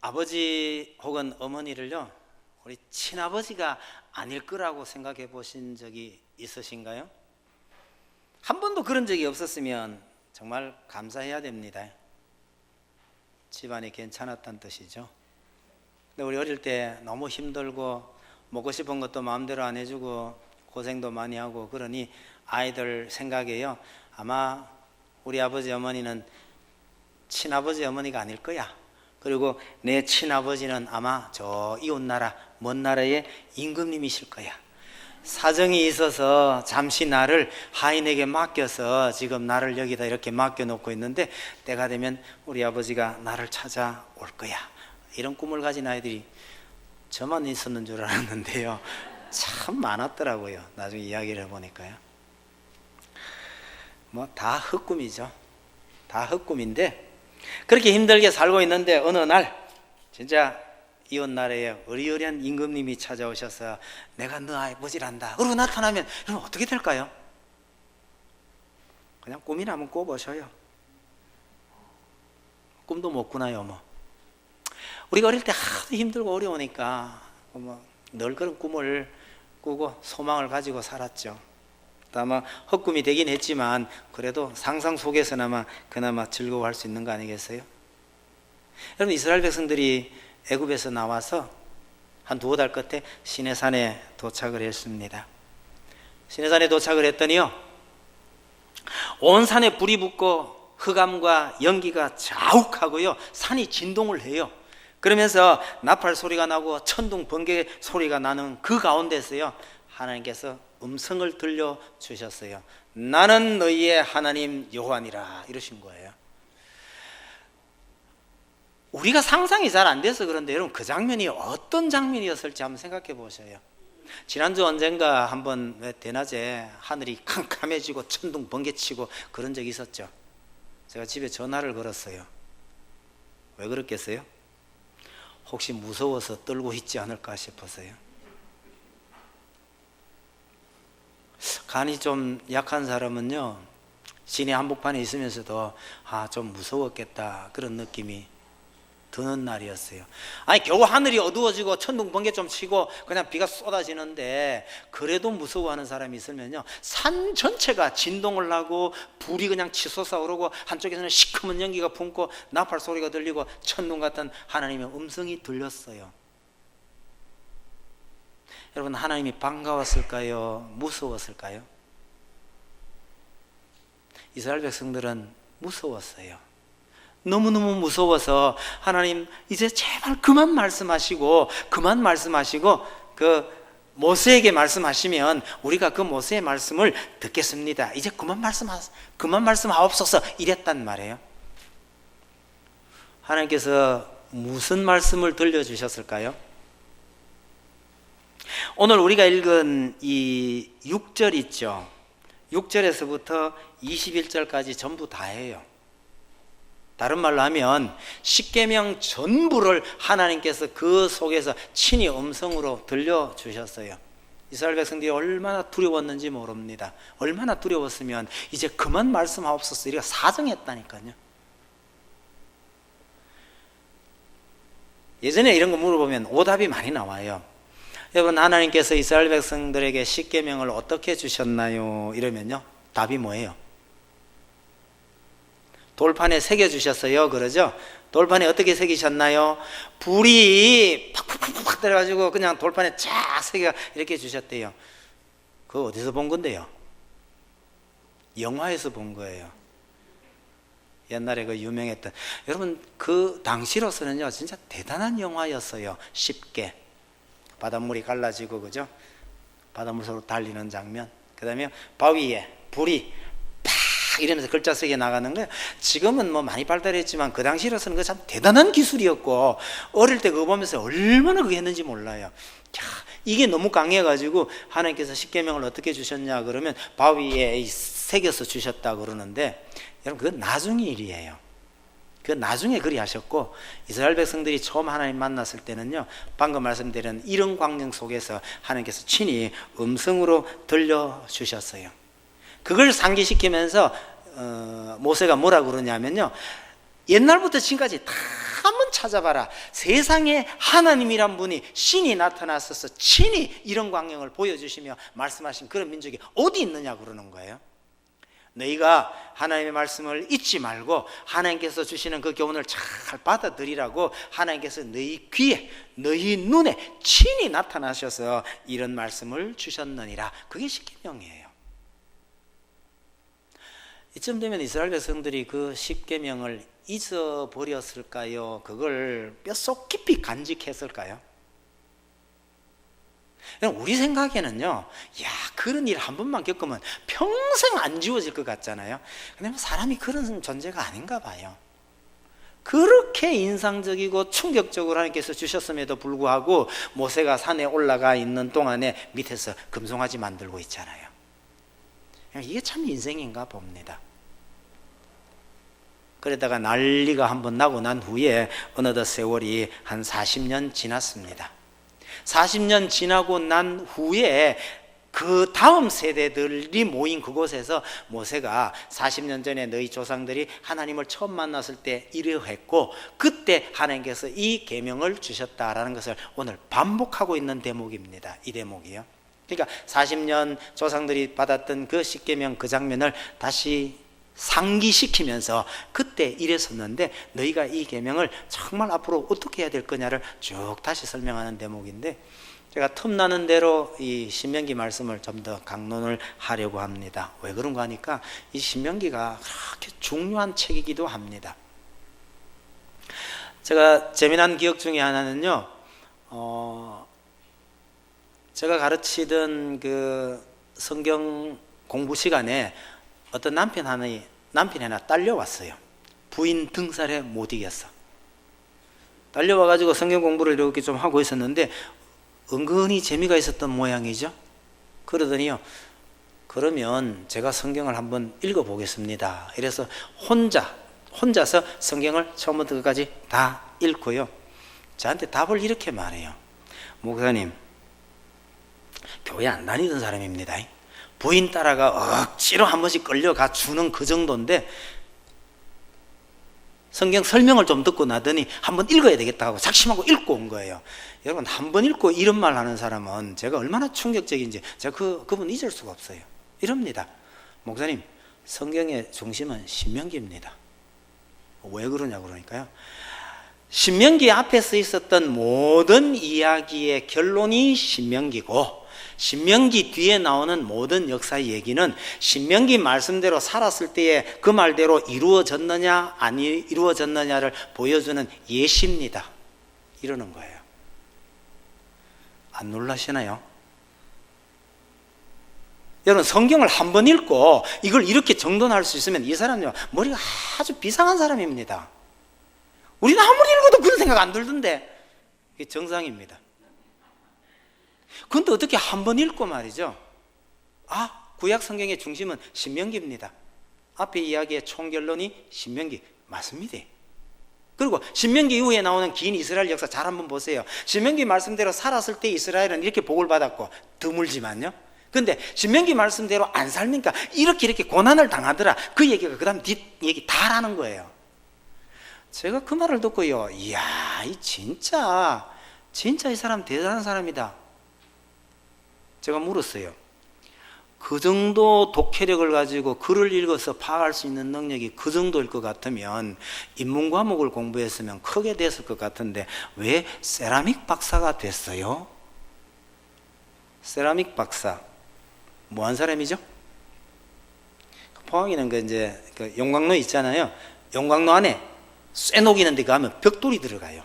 아버지 혹은 어머니를요, 우리 친아버지가 아닐 거라고 생각해 보신 적이 있으신가요? 한 번도 그런 적이 없었으면 정말 감사해야 됩니다. 집안이 괜찮았다는 뜻이죠. 근데 우리 어릴 때 너무 힘들고 먹고 싶은 것도 마음대로 안 해주고 고생도 많이 하고 그러니 아이들 생각에요, 아마 우리 아버지 어머니는 친아버지 어머니가 아닐 거야. 그리고 내 친아버지는 아마 저 이웃나라 먼 나라의 임금님이실 거야. 사정이 있어서 잠시 나를 하인에게 맡겨서 지금 나를 여기다 이렇게 맡겨놓고 있는데 때가 되면 우리 아버지가 나를 찾아올 거야. 이런 꿈을 가진 아이들이 저만 있었는 줄 알았는데요, 참 많았더라고요. 나중에 이야기를 해보니까요. 뭐 다 헛꿈이죠. 다 헛꿈인데 그렇게 힘들게 살고 있는데 어느 날 진짜 이웃나라에 의리의리한 임금님이 찾아오셔서 내가 너 아버지란다 그러고 나타나면 여러분 어떻게 될까요? 그냥 꿈이나 한번 꿔보셔요. 꿈도 못 꾸나요 뭐. 우리가 어릴 때 하도 힘들고 어려우니까 늘 그런 꿈을 꾸고 소망을 가지고 살았죠. 아마 헛꿈이 되긴 했지만 그래도 상상 속에서나마 그나마 즐거워할 수 있는 거 아니겠어요? 여러분, 이스라엘 백성들이 애굽에서 나와서 한 두어 달 끝에 시내산에 도착을 했습니다. 시내산에 도착을 했더니요, 온 산에 불이 붙고 흑암과 연기가 자욱하고요, 산이 진동을 해요. 그러면서 나팔 소리가 나고 천둥 번개 소리가 나는 그 가운데서요, 하나님께서 음성을 들려주셨어요. 나는 너희의 하나님 여호와니라 이러신 거예요. 우리가 상상이 잘 안 돼서 그런데 여러분, 그 장면이 어떤 장면이었을지 한번 생각해 보셔요. 지난주 언젠가 한번 대낮에 하늘이 캄캄해지고 천둥 번개치고 그런 적이 있었죠. 제가 집에 전화를 걸었어요. 왜 그랬겠어요? 혹시 무서워서 떨고 있지 않을까 싶어서요. 간이 좀 약한 사람은요, 시내 한복판에 있으면서도 좀 무서웠겠다 그런 느낌이 드는 날이었어요. 아니 겨우 하늘이 어두워지고 천둥 번개 좀 치고 그냥 비가 쏟아지는데 그래도 무서워하는 사람이 있으면요, 산 전체가 진동을 하고 불이 그냥 치솟아 오르고 한쪽에서는 시커먼 연기가 품고 나팔 소리가 들리고 천둥 같은 하나님의 음성이 들렸어요. 여러분, 하나님이 반가웠을까요? 무서웠을까요? 이스라엘 백성들은 무서웠어요. 너무너무 무서워서 하나님 이제 제발 그만 말씀하시고 그 모세에게 말씀하시면 우리가 그 모세의 말씀을 듣겠습니다. 이제 그만 말씀하옵소서 이랬단 말이에요. 하나님께서 무슨 말씀을 들려주셨을까요? 오늘 우리가 읽은 이 6절 있죠. 6절에서부터 21절까지 전부 다예요. 다른 말로 하면 십계명 전부를 하나님께서 그 속에서 친히 음성으로 들려주셨어요. 이스라엘 백성들이 얼마나 두려웠는지 모릅니다. 얼마나 두려웠으면 이제 그만 말씀하옵소서 이렇게 사정했다니까요. 예전에 이런 거 물어보면 오답이 많이 나와요. 여러분, 하나님께서 이스라엘 백성들에게 십계명을 어떻게 주셨나요? 이러면요, 답이 뭐예요? 돌판에 새겨주셨어요 그러죠? 돌판에 어떻게 새기셨나요? 불이 팍팍팍팍 들어가지고 그냥 돌판에 쫙 새겨 이렇게 주셨대요. 그거 어디서 본 건데요? 영화에서 본 거예요. 옛날에 그 유명했던, 여러분 그 당시로서는요 진짜 대단한 영화였어요. 쉽게 바닷물이 갈라지고, 그죠? 바닷물 서로 달리는 장면, 그 다음에 바위에 불이 이러면서 글자 쓰게 나가는 거예요. 지금은 뭐 많이 발달했지만 그 당시로서는 그 참 대단한 기술이었고, 어릴 때 그거 보면서 얼마나 그게 했는지 몰라요. 이게 너무 강해가지고 하나님께서 십계명을 어떻게 주셨냐 그러면 바위에 새겨서 주셨다 그러는데, 여러분 그건 나중의 일이에요. 그 나중에 그리 하셨고, 이스라엘 백성들이 처음 하나님 만났을 때는요, 방금 말씀드린 이런 광경 속에서 하나님께서 친히 음성으로 들려주셨어요. 그걸 상기시키면서 모세가 뭐라고 그러냐면요, 옛날부터 지금까지 다 한번 찾아봐라. 세상에 하나님이란 분이 신이 나타나셔서 친히 이런 광경을 보여주시며 말씀하신 그런 민족이 어디 있느냐 그러는 거예요. 너희가 하나님의 말씀을 잊지 말고 하나님께서 주시는 그 교훈을 잘 받아들이라고 하나님께서 너희 귀에 너희 눈에 친히 나타나셔서 이런 말씀을 주셨느니라. 그게 십계명이에요. 이쯤 되면 이스라엘 백성들이 그 십계명을 잊어버렸을까요? 그걸 뼛속 깊이 간직했을까요? 우리 생각에는요, 야, 그런 일 한 번만 겪으면 평생 안 지워질 것 같잖아요. 근데 사람이 그런 존재가 아닌가 봐요. 그렇게 인상적이고 충격적으로 하나님께서 주셨음에도 불구하고 모세가 산에 올라가 있는 동안에 밑에서 금송아지 만들고 있잖아요. 이게 참 인생인가 봅니다. 그러다가 난리가 한번 나고 난 후에 어느덧 세월이 한 40년 지났습니다. 40년 지나고 난 후에 그 다음 세대들이 모인 그곳에서 모세가 40년 전에 너희 조상들이 하나님을 처음 만났을 때 이러했고 그때 하나님께서 이 계명을 주셨다라는 것을 오늘 반복하고 있는 대목입니다. 이 대목이요. 그러니까 40년 조상들이 받았던 그 십계명 그 장면을 다시 상기시키면서 그때 이랬었는데 너희가 이 계명을 정말 앞으로 어떻게 해야 될 거냐를 쭉 다시 설명하는 대목인데, 제가 틈나는 대로 이 신명기 말씀을 좀 더 강론을 하려고 합니다. 왜 그런가 하니까 이 신명기가 그렇게 중요한 책이기도 합니다. 제가 재미난 기억 중에 하나는요, 제가 가르치던 그 성경 공부 시간에 어떤 남편이 하나 딸려왔어요. 부인 등살에 못 이겼어. 딸려와가지고 성경 공부를 이렇게 좀 하고 있었는데 은근히 재미가 있었던 모양이죠. 그러더니요, 그러면 제가 성경을 한번 읽어보겠습니다. 이래서 혼자서 성경을 처음부터 끝까지 다 읽고요, 저한테 답을 이렇게 말해요. 목사님, 교회 안 다니던 사람입니다. 부인 따라가 억지로 한 번씩 끌려가 주는 그 정도인데 성경 설명을 좀 듣고 나더니 한번 읽어야 되겠다 하고 작심하고 읽고 온 거예요. 여러분, 한번 읽고 이런 말 하는 사람은 제가 얼마나 충격적인지 제가 그분 잊을 수가 없어요. 이럽니다. 목사님, 성경의 중심은 신명기입니다. 왜 그러냐 그러니까요, 신명기 앞에 써 있었던 모든 이야기의 결론이 신명기고 신명기 뒤에 나오는 모든 역사의 얘기는 신명기 말씀대로 살았을 때에 그 말대로 이루어졌느냐 안 이루어졌느냐를 보여주는 예시입니다. 이러는 거예요. 안 놀라시나요? 여러분, 성경을 한 번 읽고 이걸 이렇게 정돈할 수 있으면 이 사람은요, 머리가 아주 비상한 사람입니다. 우리는 아무리 읽어도 그런 생각 안 들던데 이게 정상입니다. 근데 어떻게 한 번 읽고 말이죠, 구약 성경의 중심은 신명기입니다. 앞에 이야기의 총결론이 신명기 맞습니다. 그리고 신명기 이후에 나오는 긴 이스라엘 역사 잘 한번 보세요. 신명기 말씀대로 살았을 때 이스라엘은 이렇게 복을 받았고 드물지만요, 근데 신명기 말씀대로 안 살니까 이렇게 고난을 당하더라. 그 얘기가 그 다음 뒷 얘기 다 하는 거예요. 제가 그 말을 듣고요, 이야, 진짜 이 사람 대단한 사람이다. 제가 물었어요. 그 정도 독해력을 가지고 글을 읽어서 파악할 수 있는 능력이 그 정도일 것 같으면 인문 과목을 공부했으면 크게 됐을 것 같은데 왜 세라믹 박사가 됐어요? 세라믹 박사 뭐 한 사람이죠? 포항에는 그 용광로 있잖아요. 용광로 안에 쇠녹이는 데 가면 벽돌이 들어가요.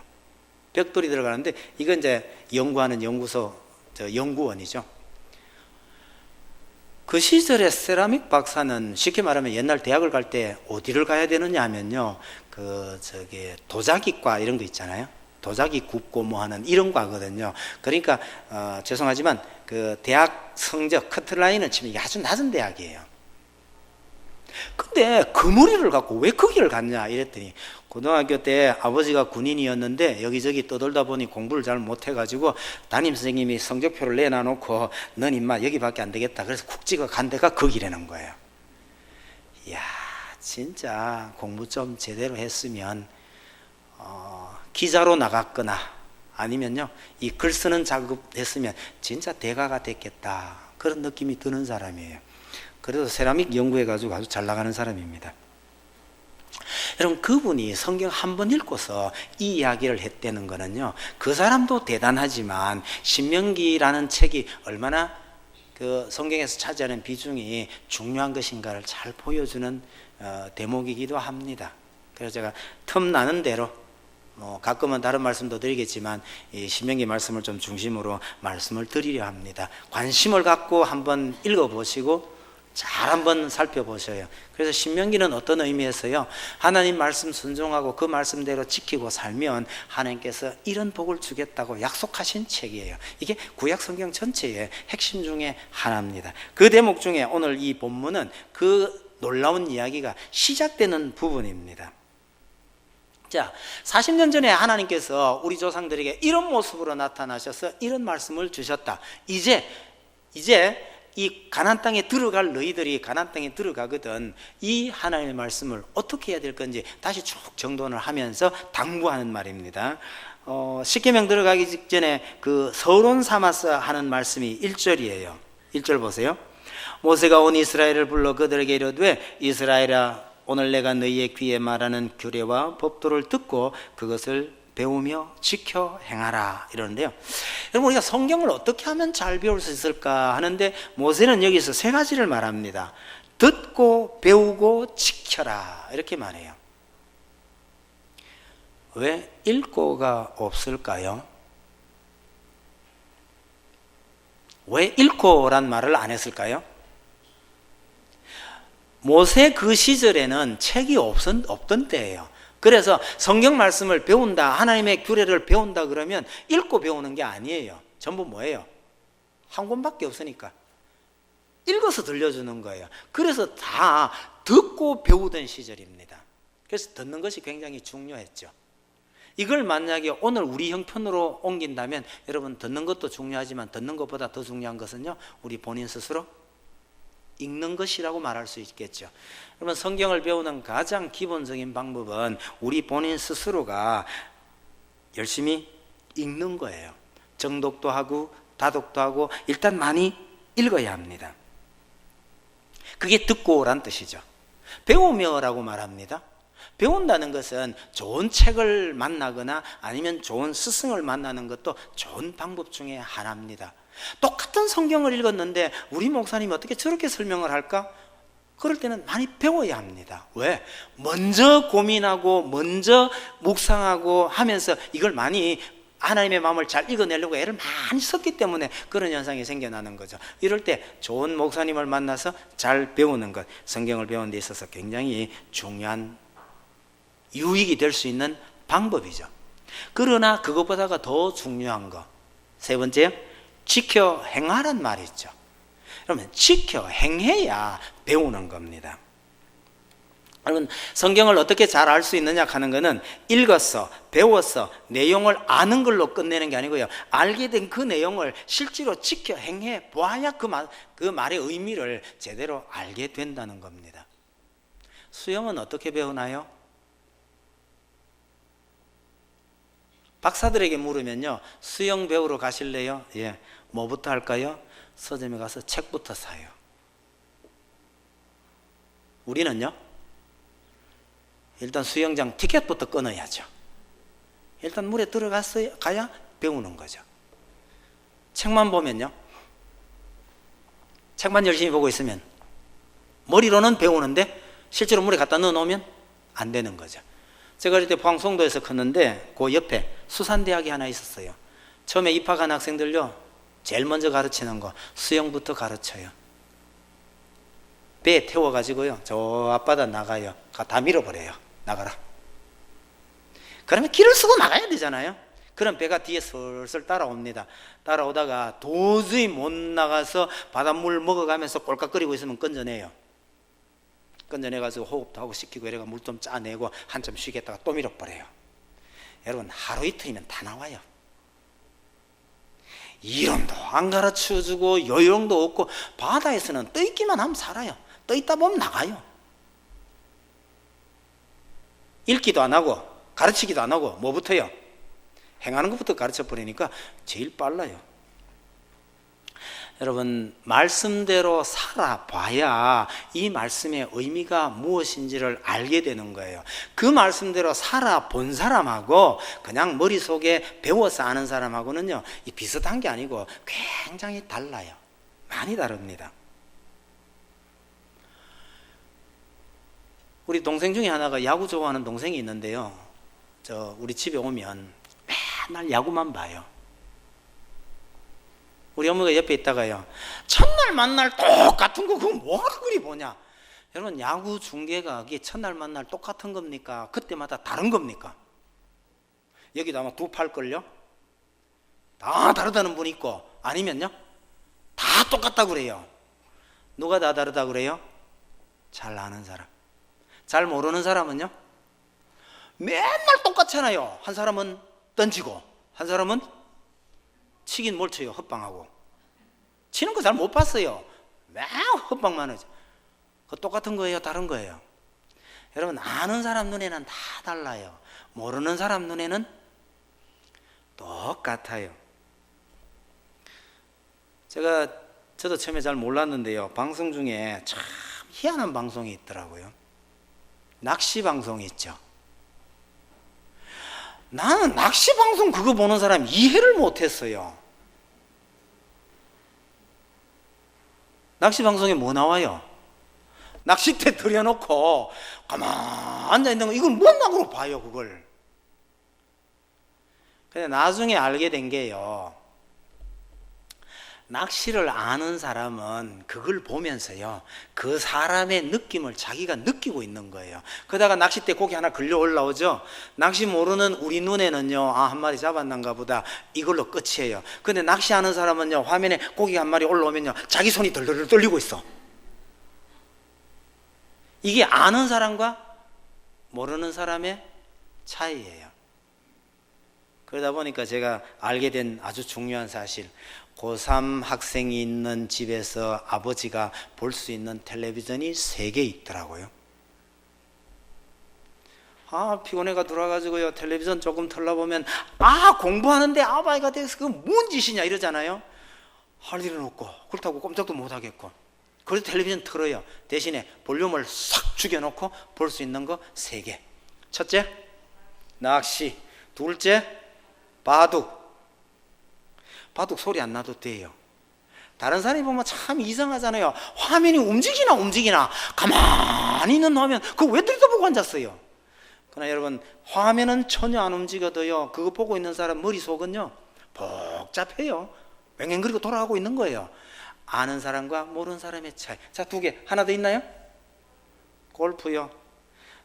벽돌이 들어가는데 이건 이제 연구하는 연구소 연구원이죠. 그 시절에 세라믹 박사는 쉽게 말하면 옛날 대학을 갈 때 어디를 가야 되느냐 하면요, 도자기과 이런 거 있잖아요. 도자기 굽고 뭐 하는 이런 과거든요. 그러니까 죄송하지만 그 대학 성적 커트라인을 치면 아주 낮은 대학이에요. 근데 그 머리를 갖고 왜 거기를 갔냐 이랬더니 고등학교 때 아버지가 군인이었는데 여기저기 떠돌다 보니 공부를 잘 못해가지고 담임선생님이 성적표를 내놔놓고 넌 임마 여기밖에 안 되겠다 그래서 쿡 찍어 간 데가 거기라는 거예요. 이야, 진짜 공부 좀 제대로 했으면 기자로 나갔거나 아니면요 이 글 쓰는 작업 했으면 진짜 대가가 됐겠다 그런 느낌이 드는 사람이에요. 그래서 세라믹 연구해가지고 아주 잘 나가는 사람입니다. 여러분 그분이 성경 한 번 읽고서 이 이야기를 했다는 거는요 그 사람도 대단하지만 신명기라는 책이 얼마나 그 성경에서 차지하는 비중이 중요한 것인가를 잘 보여주는 대목이기도 합니다. 그래서 제가 틈나는 대로 가끔은 다른 말씀도 드리겠지만 이 신명기 말씀을 좀 중심으로 말씀을 드리려 합니다. 관심을 갖고 한번 읽어보시고 잘 한번 살펴보셔요. 그래서 신명기는 어떤 의미에서요 하나님 말씀 순종하고 그 말씀대로 지키고 살면 하나님께서 이런 복을 주겠다고 약속하신 책이에요. 이게 구약 성경 전체의 핵심 중에 하나입니다. 그 대목 중에 오늘 이 본문은 그 놀라운 이야기가 시작되는 부분입니다. 자, 40년 전에 하나님께서 우리 조상들에게 이런 모습으로 나타나셔서 이런 말씀을 주셨다. 이제 이 가나안 땅에 들어갈 너희들이 가나안 땅에 들어가거든 이 하나님의 말씀을 어떻게 해야 될 건지 다시 쭉 정돈을 하면서 당부하는 말입니다. 십계명 들어가기 직전에 그 서론 삼아서 하는 말씀이 1절이에요. 1절 보세요. 모세가 온 이스라엘을 불러 그들에게 이르되 이스라엘아 오늘 내가 너희의 귀에 말하는 규례와 법도를 듣고 그것을 배우며 지켜 행하라 이러는데요. 여러분 우리가 성경을 어떻게 하면 잘 배울 수 있을까 하는데 모세는 여기서 세 가지를 말합니다. 듣고 배우고 지켜라 이렇게 말해요. 왜 읽고가 없을까요? 왜 읽고란 말을 안 했을까요? 모세 그 시절에는 책이 없던 때예요. 그래서 성경 말씀을 배운다 하나님의 규례를 배운다 그러면 읽고 배우는 게 아니에요. 전부 뭐예요? 한 권밖에 없으니까 읽어서 들려주는 거예요. 그래서 다 듣고 배우던 시절입니다. 그래서 듣는 것이 굉장히 중요했죠. 이걸 만약에 오늘 우리 형편으로 옮긴다면 여러분 듣는 것도 중요하지만 듣는 것보다 더 중요한 것은요 우리 본인 스스로 읽는 것이라고 말할 수 있겠죠. 여러분 성경을 배우는 가장 기본적인 방법은 우리 본인 스스로가 열심히 읽는 거예요. 정독도 하고 다독도 하고 일단 많이 읽어야 합니다. 그게 듣고란 뜻이죠. 배우며라고 말합니다. 배운다는 것은 좋은 책을 만나거나 아니면 좋은 스승을 만나는 것도 좋은 방법 중에 하나입니다. 똑같은 성경을 읽었는데 우리 목사님이 어떻게 저렇게 설명을 할까? 그럴 때는 많이 배워야 합니다. 왜? 먼저 고민하고 먼저 묵상하고 하면서 이걸 많이 하나님의 마음을 잘 읽어내려고 애를 많이 썼기 때문에 그런 현상이 생겨나는 거죠. 이럴 때 좋은 목사님을 만나서 잘 배우는 것, 성경을 배우는 데 있어서 굉장히 중요한 유익이 될 수 있는 방법이죠. 그러나 그것보다가 더 중요한 거, 세 번째, 지켜 행하란 말이 있죠. 그러면 지켜 행해야 배우는 겁니다. 여러분 성경을 어떻게 잘 알 수 있느냐 하는 것은 읽었어, 배웠어, 내용을 아는 걸로 끝내는 게 아니고요. 알게 된 그 내용을 실제로 지켜 행해 보아야 그 말의 의미를 제대로 알게 된다는 겁니다. 수영은 어떻게 배우나요? 박사들에게 물으면요, 수영 배우러 가실래요? 예. 뭐부터 할까요? 서점에 가서 책부터 사요. 우리는요, 일단 수영장 티켓부터 끊어야죠. 일단 물에 들어가야 배우는 거죠. 책만 보면요, 책만 열심히 보고 있으면 머리로는 배우는데 실제로 물에 갖다 넣어놓으면 안 되는 거죠. 제가 어릴 때 포항송도에서 컸는데 그 옆에 수산대학이 하나 있었어요. 처음에 입학한 학생들요, 제일 먼저 가르치는 거 수영부터 가르쳐요. 배에 태워가지고요 저 앞바다 나가요. 다 밀어버려요. 나가라. 그러면 길을 쓰고 나가야 되잖아요. 그럼 배가 뒤에 슬슬 따라옵니다. 따라오다가 도저히 못 나가서 바닷물 먹어가면서 꼴깍거리고 있으면 건져내요. 건져내가지고 호흡도 하고 시키고 이래가 물 좀 짜내고 한참 쉬겠다가 또 밀어버려요. 여러분 하루 이틀이면 다 나와요. 이론도 안 가르쳐주고 요령도 없고 바다에서는 떠있기만 하면 살아요. 떠있다 보면 나가요. 읽기도 안 하고 가르치기도 안 하고 뭐부터요? 행하는 것부터 가르쳐 버리니까 제일 빨라요. 여러분, 말씀대로 살아봐야 이 말씀의 의미가 무엇인지를 알게 되는 거예요. 그 말씀대로 살아본 사람하고 그냥 머릿속에 배워서 아는 사람하고는요, 이 비슷한 게 아니고 굉장히 달라요. 많이 다릅니다. 우리 동생 중에 하나가 야구 좋아하는 동생이 있는데요, 우리 집에 오면 맨날 야구만 봐요. 우리 어머니가 옆에 있다가요, 첫날 만날 똑같은 거 그거 뭐하러 그리 보냐. 여러분, 야구 중계각이 첫날 만날 똑같은 겁니까? 그때마다 다른 겁니까? 여기도 아마 두 팔걸요? 다 다르다는 분 있고, 아니면요 다 똑같다고 그래요. 누가 다 다르다고 그래요? 잘 아는 사람. 잘 모르는 사람은요, 맨날 똑같잖아요. 한 사람은 던지고 한 사람은 치긴 뭘 쳐요. 헛방하고. 치는 거 잘 못 봤어요. 맨 헛방만 하죠. 그 똑같은 거예요? 다른 거예요? 여러분, 아는 사람 눈에는 다 달라요. 모르는 사람 눈에는 똑같아요. 저도 처음에 잘 몰랐는데요, 방송 중에 참 희한한 방송이 있더라고요. 낚시 방송이 있죠. 나는 낚시 방송 그거 보는 사람 이해를 못했어요. 낚시 방송에 뭐 나와요? 낚싯대 들여놓고 가만 앉아있는 거, 이걸 뭔다고 봐요, 그걸. 근데 나중에 알게 된 게요, 낚시를 아는 사람은 그걸 보면서요, 그 사람의 느낌을 자기가 느끼고 있는 거예요. 그러다가 낚싯대 고기 하나 걸려 올라오죠. 낚시 모르는 우리 눈에는요, 한 마리 잡았는가 보다, 이걸로 끝이에요. 근데 낚시하는 사람은요, 화면에 고기 한 마리 올라오면요, 자기 손이 덜덜 떨리고 있어. 이게 아는 사람과 모르는 사람의 차이예요. 그러다 보니까 제가 알게 된 아주 중요한 사실, 고3 학생이 있는 집에서 아버지가 볼 수 있는 텔레비전이 3개 있더라고요. 피곤해가 돌아가지고요, 텔레비전 조금 틀어보면 공부하는데 아바이가 돼서 그거 뭔 짓이냐 이러잖아요. 할 일은 없고 그렇다고 꼼짝도 못 하겠고, 그래서 텔레비전 틀어요. 대신에 볼륨을 싹 죽여놓고 볼 수 있는 거 3개. 첫째, 낚시. 둘째, 바둑 소리 안 나도 돼요. 다른 사람이 보면 참 이상하잖아요. 화면이 움직이나 가만히 있는 화면 그거 왜 들여다보고 앉았어요? 그러나 여러분, 화면은 전혀 안 움직여도요, 그거 보고 있는 사람 머릿속은요 복잡해요. 맹행그리고 돌아가고 있는 거예요. 아는 사람과 모르는 사람의 차이. 자, 2개. 하나 더 있나요? 골프요.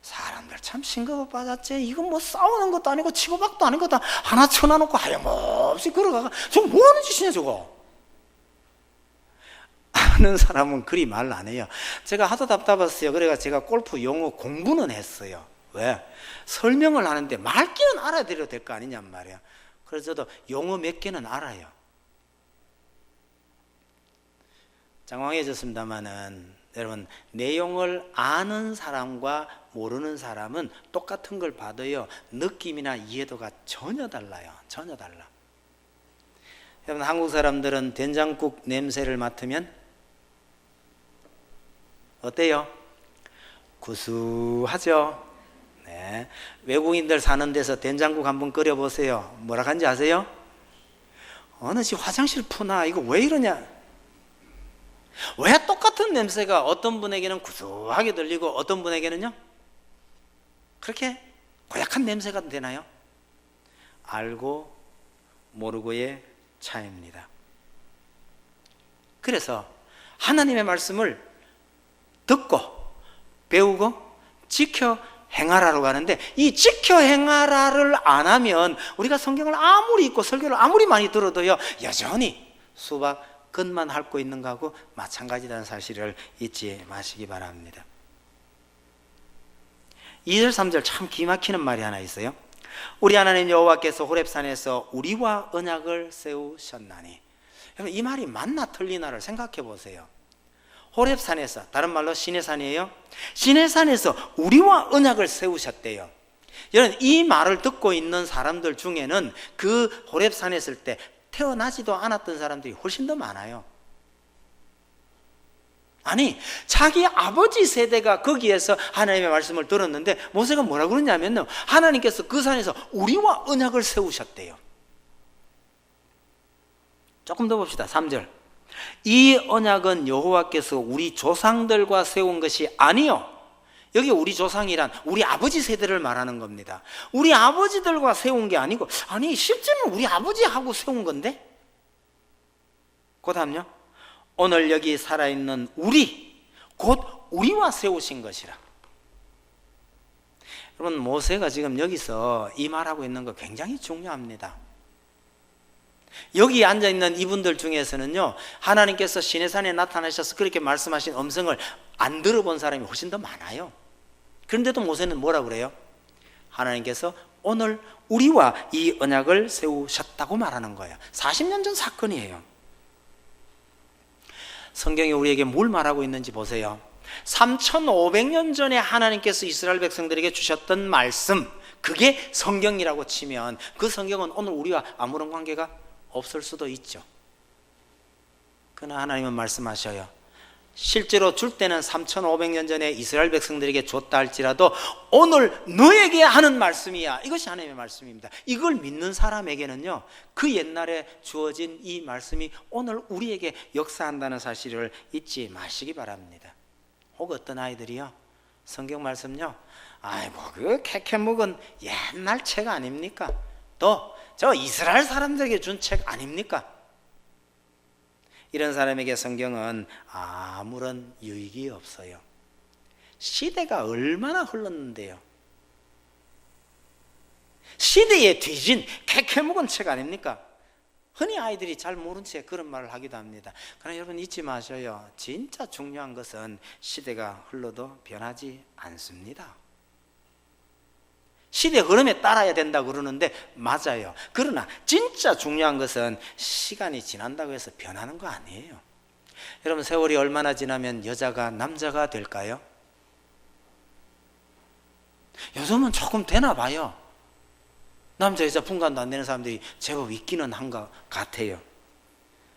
사람들 참 싱겁어 빠졌지. 이건 뭐 싸우는 것도 아니고 치고박도 아닌 것도 하나 쳐놔놓고 하염없이 걸어가가. 저거 뭐하는 짓이냐 저거. 아는 사람은 그리 말 안 해요. 제가 하도 답답했어요. 그래가 제가 골프 용어 공부는 했어요. 왜? 설명을 하는데 말귀는 알아들여야 될 거 아니냔 말이야. 그래서 저도 용어 몇 개는 알아요. 장황해졌습니다마는 여러분, 내용을 아는 사람과 모르는 사람은 똑같은 걸 봐도요, 느낌이나 이해도가 전혀 달라요. 전혀 달라. 여러분, 한국 사람들은 된장국 냄새를 맡으면 어때요? 구수하죠? 네. 외국인들 사는 데서 된장국 한번 끓여보세요. 뭐라 하는지 아세요? 어느 집 화장실 푸나? 이거 왜 이러냐? 왜 똑같은 냄새가 어떤 분에게는 구수하게 들리고 어떤 분에게는요 그렇게 고약한 냄새가 되나요? 알고 모르고의 차이입니다. 그래서 하나님의 말씀을 듣고 배우고 지켜 행하라라고 하는데, 이 지켜 행하라를 안 하면 우리가 성경을 아무리 읽고 설교를 아무리 많이 들어도요, 여전히 수박 겉만 핥고 있는 거하고 마찬가지라는 사실을 잊지 마시기 바랍니다. 2절 3절 참 기막히는 말이 하나 있어요. 우리 하나님 여호와께서 호렙산에서 우리와 언약을 세우셨나니. 여러분, 이 말이 맞나 틀리나를 생각해 보세요. 호렙산에서, 다른 말로 시내산이에요. 시내산에서 우리와 언약을 세우셨대요. 여러분, 이 말을 듣고 있는 사람들 중에는 그 호렙산에 있을 때 태어나지도 않았던 사람들이 훨씬 더 많아요. 아니, 자기 아버지 세대가 거기에서 하나님의 말씀을 들었는데 모세가 뭐라 그러냐면요, 하나님께서 그 산에서 우리와 언약을 세우셨대요. 조금 더 봅시다. 3절. 이 언약은 여호와께서 우리 조상들과 세운 것이 아니요, 여기 우리 조상이란 우리 아버지 세대를 말하는 겁니다. 우리 아버지들과 세운 게 아니고, 아니 실제는 우리 아버지하고 세운 건데. 그 다음요, 오늘 여기 살아있는 우리, 곧 우리와 세우신 것이라. 여러분, 모세가 지금 여기서 이 말하고 있는 거 굉장히 중요합니다. 여기 앉아있는 이분들 중에서는요, 하나님께서 시내산에 나타나셔서 그렇게 말씀하신 음성을 안 들어본 사람이 훨씬 더 많아요. 그런데도 모세는 뭐라 그래요? 하나님께서 오늘 우리와 이 언약을 세우셨다고 말하는 거예요. 40년 전 사건이에요. 성경이 우리에게 뭘 말하고 있는지 보세요. 3500년 전에 하나님께서 이스라엘 백성들에게 주셨던 말씀, 그게 성경이라고 치면 그 성경은 오늘 우리와 아무런 관계가 없을 수도 있죠. 그러나 하나님은 말씀하셔요. 실제로 줄 때는 3500년 전에 이스라엘 백성들에게 줬다 할지라도 오늘 너에게 하는 말씀이야. 이것이 하나님의 말씀입니다. 이걸 믿는 사람에게는요, 그 옛날에 주어진 이 말씀이 오늘 우리에게 역사한다는 사실을 잊지 마시기 바랍니다. 혹 어떤 아이들이요, 성경 말씀요, 아이고 그 캐캐 묵은 옛날 책 아닙니까? 또 저 이스라엘 사람들에게 준 책 아닙니까? 이런 사람에게 성경은 아무런 유익이 없어요. 시대가 얼마나 흘렀는데요. 시대에 뒤진 캐캐묵은 책 아닙니까? 흔히 아이들이 잘 모른 채 그런 말을 하기도 합니다. 그러나 여러분 잊지 마셔요. 진짜 중요한 것은 시대가 흘러도 변하지 않습니다. 시대 흐름에 따라야 된다 그러는데 맞아요. 그러나 진짜 중요한 것은 시간이 지난다고 해서 변하는 거 아니에요. 여러분, 세월이 얼마나 지나면 여자가 남자가 될까요? 요즘은 조금 되나 봐요. 남자 여자 분간도 안 되는 사람들이 제법 있기는 한 것 같아요.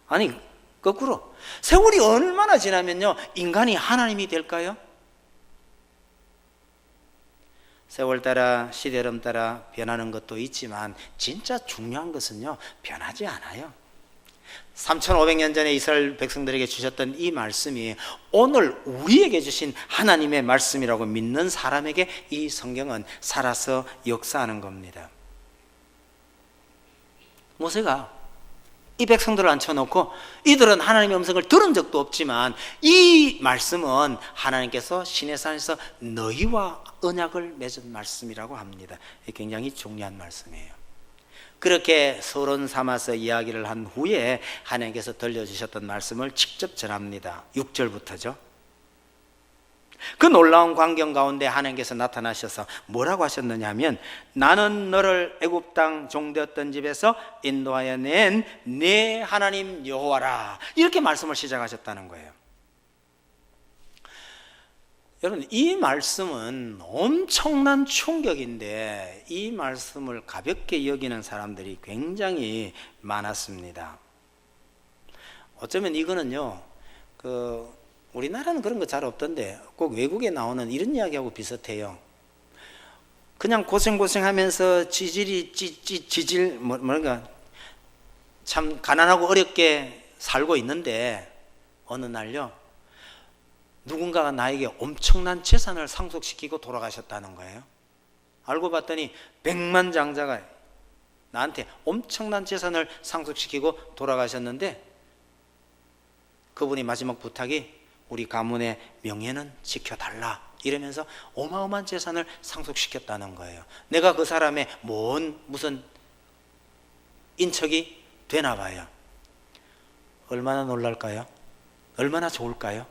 아니 거꾸로 세월이 얼마나 지나면요, 인간이 하나님이 될까요? 세월 따라 시대 흐름 따라 변하는 것도 있지만 진짜 중요한 것은요, 변하지 않아요. 3500년 전에 이스라엘 백성들에게 주셨던 이 말씀이 오늘 우리에게 주신 하나님의 말씀이라고 믿는 사람에게 이 성경은 살아서 역사하는 겁니다. 모세가 이 백성들을 앉혀놓고 이들은 하나님의 음성을 들은 적도 없지만 이 말씀은 하나님께서 시내산에서 너희와 언약을 맺은 말씀이라고 합니다. 굉장히 중요한 말씀이에요. 그렇게 서론 삼아서 이야기를 한 후에 하나님께서 들려주셨던 말씀을 직접 전합니다. 6절부터죠. 그 놀라운 광경 가운데 하나님께서 나타나셔서 뭐라고 하셨느냐 하면, 나는 너를 애굽 땅 종되었던 집에서 인도하여 낸 내 하나님 여호와라, 이렇게 말씀을 시작하셨다는 거예요. 여러분, 이 말씀은 엄청난 충격인데 이 말씀을 가볍게 여기는 사람들이 굉장히 많았습니다. 어쩌면 이거는요, 우리나라는 그런 거 잘 없던데 꼭 외국에 나오는 이런 이야기하고 비슷해요. 그냥 고생하면서 뭐랄까 참 가난하고 어렵게 살고 있는데 어느 날요, 누군가가 나에게 엄청난 재산을 상속시키고 돌아가셨다는 거예요. 알고 봤더니 백만장자가 나한테 엄청난 재산을 상속시키고 돌아가셨는데 그분이 마지막 부탁이 우리 가문의 명예는 지켜달라, 이러면서 어마어마한 재산을 상속시켰다는 거예요. 내가 그 사람의 무슨 인척이 되나 봐요. 얼마나 놀랄까요? 얼마나 좋을까요?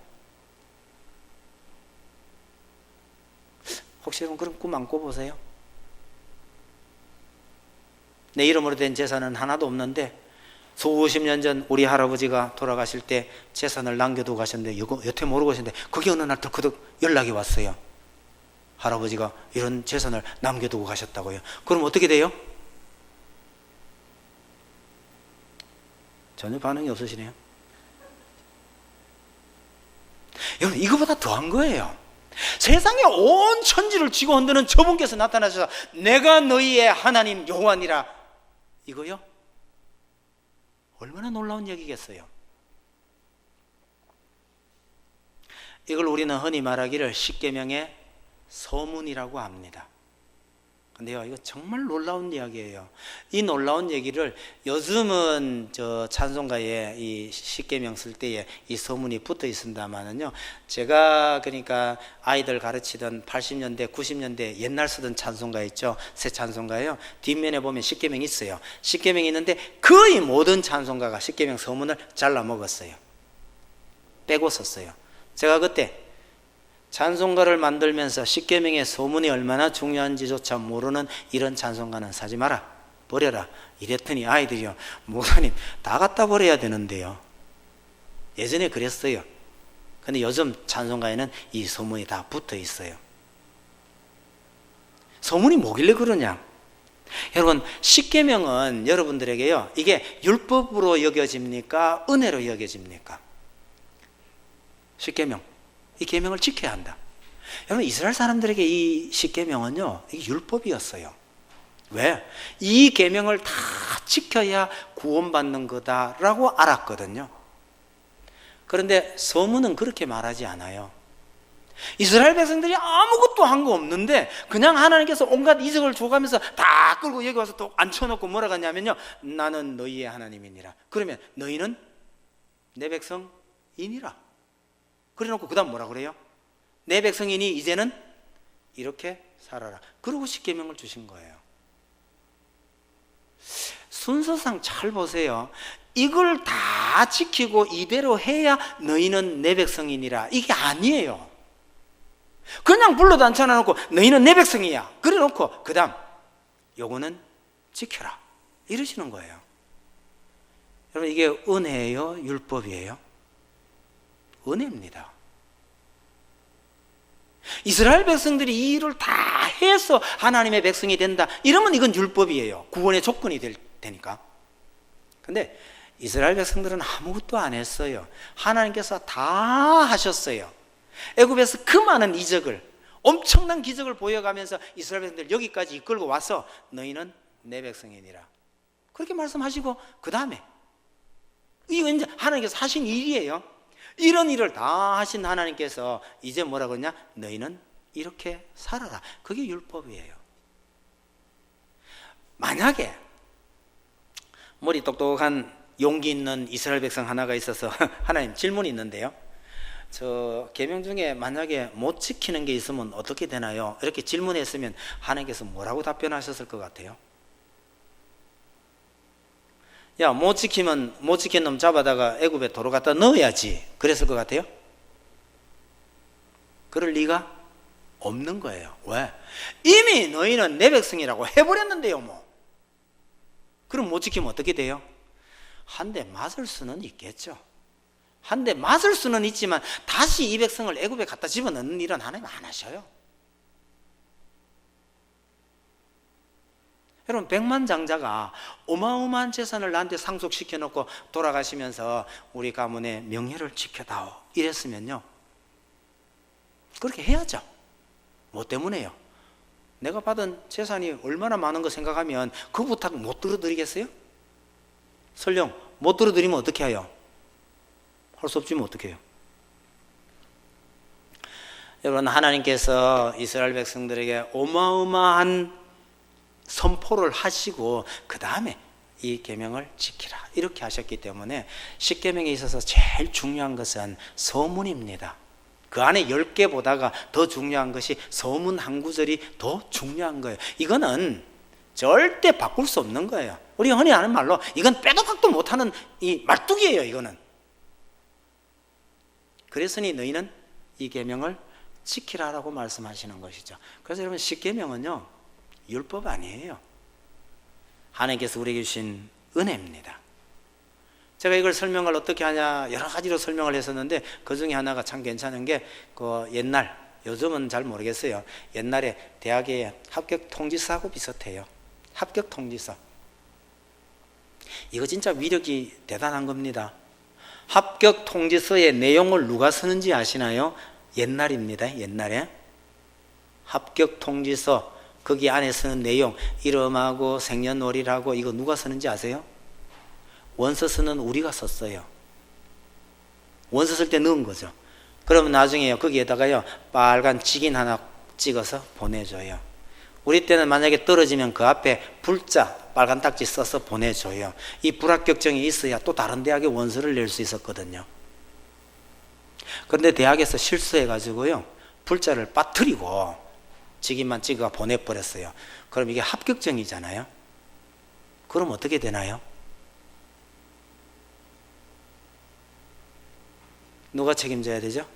혹시 여러분 그런 꿈 안 꿔보세요? 내 이름으로 된 재산은 하나도 없는데 수십 년 전 우리 할아버지가 돌아가실 때 재산을 남겨두고 가셨는데 이거 여태 모르고 계셨는데 그게 어느 날 덕후덕 연락이 왔어요. 할아버지가 이런 재산을 남겨두고 가셨다고요. 그럼 어떻게 돼요? 전혀 반응이 없으시네요. 여러분, 이거보다 더한 거예요. 세상에 온 천지를 쥐고 흔드는 저분께서 나타나셔서 내가 너희의 하나님 여호와니라, 이거요? 얼마나 놀라운 얘기겠어요. 이걸 우리는 흔히 말하기를 십계명의 서문이라고 합니다. 근데요, 이거 정말 놀라운 이야기예요. 이 놀라운 얘기를 요즘은 저 찬송가에 이 십계명 쓸 때에 이 서문이 붙어 있습니다만은요, 제가 그러니까 아이들 가르치던 80년대, 90년대 옛날 쓰던 찬송가 있죠, 새 찬송가예요. 뒷면에 보면 십계명이 있어요. 십계명이 있는데 거의 모든 찬송가가 십계명 서문을 잘라 먹었어요. 빼고 썼어요. 제가 그때 찬송가를 만들면서 십계명의 서문이 얼마나 중요한지조차 모르는 이런 찬송가는 사지 마라, 버려라 이랬더니 아이들이요, 목사님 다 갖다 버려야 되는데요. 예전에 그랬어요. 근데 요즘 찬송가에는 이 서문이 다 붙어 있어요. 서문이 뭐길래 그러냐? 여러분, 십계명은 여러분들에게요, 이게 율법으로 여겨집니까, 은혜로 여겨집니까? 십계명, 이 계명을 지켜야 한다. 여러분, 이스라엘 사람들에게 이 십계명은요, 이게 율법이었어요. 왜? 이 계명을 다 지켜야 구원받는 거다라고 알았거든요. 그런데 서문은 그렇게 말하지 않아요. 이스라엘 백성들이 아무것도 한 거 없는데 그냥 하나님께서 온갖 이적을 줘가면서 다 끌고 여기 와서 또 앉혀놓고 뭐라 하냐면요, 나는 너희의 하나님이니라. 그러면 너희는 내 백성이니라. 그래놓고 그 다음 뭐라 그래요? 내 백성이니 이제는 이렇게 살아라. 그러고 십계명을 주신 거예요. 순서상 잘 보세요. 이걸 다 지키고 이대로 해야 너희는 내 백성이니라, 이게 아니에요. 그냥 불러도 앉혀놓고 너희는 내 백성이야 그래 놓고 그 다음 요거는 지켜라 이러시는 거예요. 여러분, 이게 은혜예요, 율법이에요? 은혜입니다. 이스라엘 백성들이 이 일을 다 해서 하나님의 백성이 된다 이러면 이건 율법이에요. 구원의 조건이 될 테니까. 근데 이스라엘 백성들은 아무것도 안 했어요. 하나님께서 다 하셨어요. 애굽에서 그 많은 이적을, 엄청난 기적을 보여가면서 이스라엘 백성들 여기까지 이끌고 와서 너희는 내 백성이니라 그렇게 말씀하시고 그 다음에 이거 이제 하나님께서 하신 일이에요. 이런 일을 다 하신 하나님께서 이제 뭐라고 했냐? 너희는 이렇게 살아라. 그게 율법이에요. 만약에 머리 똑똑한 용기 있는 이스라엘 백성 하나가 있어서 하나님 질문이 있는데요, 저 계명 중에 만약에 못 지키는 게 있으면 어떻게 되나요? 이렇게 질문했으면 하나님께서 뭐라고 답변하셨을 것 같아요? 야, 못 지키면 못 지킨 놈 잡아다가 애굽에 도로 갖다 넣어야지 그랬을 것 같아요? 그럴 리가 없는 거예요. 왜? 이미 너희는 내 백성이라고 해버렸는데요. 뭐 그럼 못 지키면 어떻게 돼요? 한 대 맞을 수는 있겠죠. 한 대 맞을 수는 있지만 다시 이 백성을 애굽에 갖다 집어넣는 일은 하나님 안 하셔요. 여러분, 백만장자가 어마어마한 재산을 나한테 상속시켜 놓고 돌아가시면서 우리 가문의 명예를 지켜다오 이랬으면요, 그렇게 해야죠. 뭐 때문에요? 내가 받은 재산이 얼마나 많은 거 생각하면 그 부탁 못 들어드리겠어요? 설령 못 들어드리면 어떻게 해요? 할 수 없지만 어떻게 해요? 여러분, 하나님께서 이스라엘 백성들에게 어마어마한 선포를 하시고 그 다음에 이 계명을 지키라 이렇게 하셨기 때문에 십계명에 있어서 제일 중요한 것은 서문입니다. 그 안에 10개보다가 더 중요한 것이 서문 한 구절이 더 중요한 거예요. 이거는 절대 바꿀 수 없는 거예요. 우리가 흔히 하는 말로 이건 빼도 박도 못하는 이 말뚝이에요. 이거는. 그랬으니 너희는 이 계명을 지키라라고 말씀하시는 것이죠. 그래서 여러분, 십계명은요 율법 아니에요. 하나님께서 우리에게 주신 은혜입니다. 제가 이걸 설명을 어떻게 하냐 여러 가지로 설명을 했었는데 그 중에 하나가 참 괜찮은 게 그 옛날 요즘은 잘 모르겠어요. 옛날에 대학의 합격 통지서하고 비슷해요. 합격 통지서. 이거 진짜 위력이 대단한 겁니다. 합격 통지서의 내용을 누가 쓰는지 아시나요? 옛날입니다. 옛날에 합격 통지서 거기 안에 쓰는 내용, 이름하고 생년월일하고 이거 누가 쓰는지 아세요? 원서 쓰는 우리가 썼어요. 원서 쓸 때 넣은 거죠. 그러면 나중에요, 거기에다가요 빨간 직인 하나 찍어서 보내줘요. 우리 때는 만약에 떨어지면 그 앞에 불자 빨간 딱지 써서 보내줘요. 이 불합격증이 있어야 또 다른 대학에 원서를 낼 수 있었거든요. 그런데 대학에서 실수해가지고요 불자를 빠뜨리고 직인만 찍어 보내버렸어요. 그럼 이게 합격증이잖아요. 그럼 어떻게 되나요? 누가 책임져야 되죠?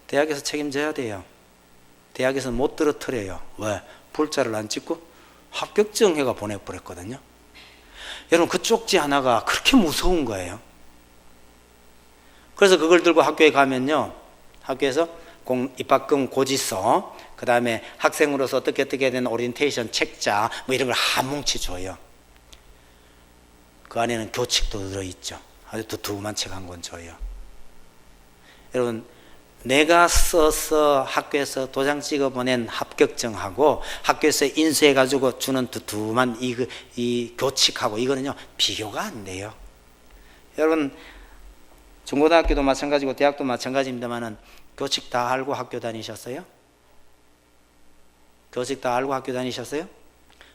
대학에서 책임져야 돼요. 대학에서 못 떨어뜨려요. 왜? 불자를 안 찍고 합격증 해가 보내버렸거든요. 여러분, 그 쪽지 하나가 그렇게 무서운 거예요. 그래서 그걸 들고 학교에 가면요, 학교에서 입학금 고지서, 그 다음에 학생으로서 어떻게 된 오리엔테이션 책자 뭐 이런 걸 한 뭉치 줘요. 그 안에는 교칙도 들어있죠. 아주 두툼한 책 한 권 줘요. 여러분, 내가 써서 학교에서 도장 찍어 보낸 합격증하고 학교에서 인수해 가지고 주는 두툼한 이 교칙하고 이거는요 비교가 안 돼요. 여러분, 중고등학교도 마찬가지고 대학도 마찬가지입니다만은 교칙 다 알고 학교 다니셨어요? 교칙 다 알고 학교 다니셨어요?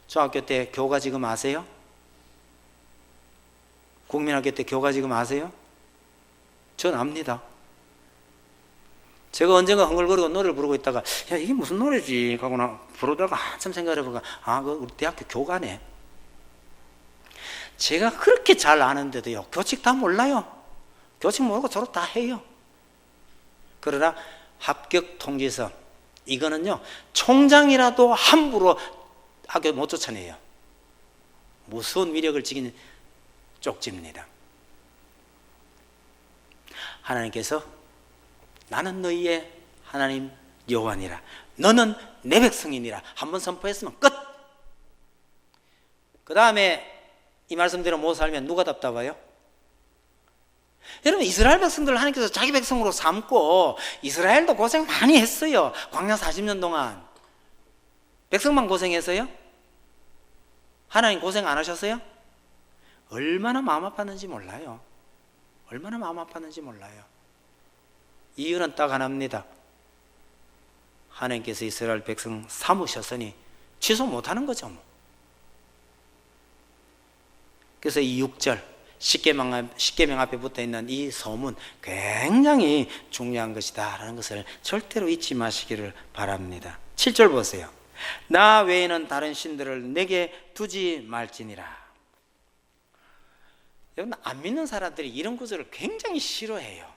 중학교 때 교과 지금 아세요? 국민학교 때 교과 지금 아세요? 전 압니다. 제가 언젠가 흥얼거리고 노래를 부르고 있다가 야 이게 무슨 노래지 하고나 부르다가 한참 생각을 해보니까 그 우리 대학교 교과네. 제가 그렇게 잘 아는데도요 교칙 다 몰라요. 교칙 모르고 졸업 다 해요. 그러나 합격 통지서 이거는요 총장이라도 함부로 학교 못 쫓아내요. 무서운 위력을 지닌 쪽지입니다. 하나님께서 나는 너희의 하나님 여호와니라, 너는 내 백성이니라 한번 선포했으면 끝. 그 다음에 이 말씀대로 못 살면 누가 답답해요? 여러분, 이스라엘 백성들을 하나님께서 자기 백성으로 삼고 이스라엘도 고생 많이 했어요. 광야 40년 동안. 백성만 고생했어요? 하나님 고생 안 하셨어요? 얼마나 마음 아팠는지 몰라요. 얼마나 마음 아팠는지 몰라요. 이유는 딱 하나입니다. 하나님께서 이스라엘 백성 삼으셨으니 취소 못하는 거죠 뭐. 그래서 이 6절 십계명 앞에 붙어있는 이 소문 굉장히 중요한 것이다 라는 것을 절대로 잊지 마시기를 바랍니다. 7절 보세요. 나 외에는 다른 신들을 내게 두지 말지니라. 여러분, 안 믿는 사람들이 이런 구절을 굉장히 싫어해요.